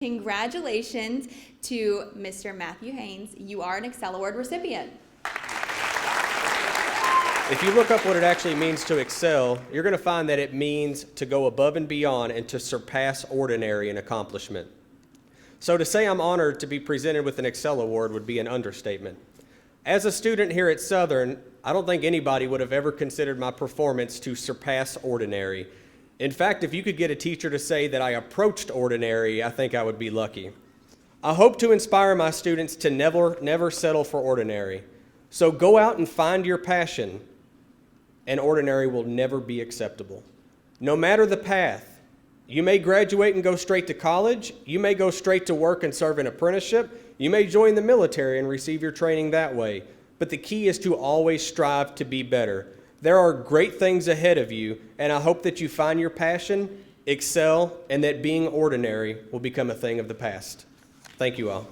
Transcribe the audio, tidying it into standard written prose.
Congratulations to Mr. Matthew Haynes. You are an ExCEL Award recipient. If you look up what it actually means to excel, you're going to find that it means to go above and beyond and to surpass ordinary in accomplishment. So to say I'm honored to be presented with an ExCEL Award would be an understatement. As a student here at Southern, I don't think anybody would have ever considered my performance to surpass ordinary. In fact, if you could get a teacher to say that I approached ordinary, I think I would be lucky. I hope to inspire my students to never settle for ordinary. So go out and find your passion, and ordinary will never be acceptable. No matter the path, you may graduate and go straight to college, you may go straight to work and serve an apprenticeship, you may join the military and receive your training that way, but the key is to always strive to be better. There are great things ahead of you, and I hope that you find your passion, excel, and that being ordinary will become a thing of the past. Thank you all.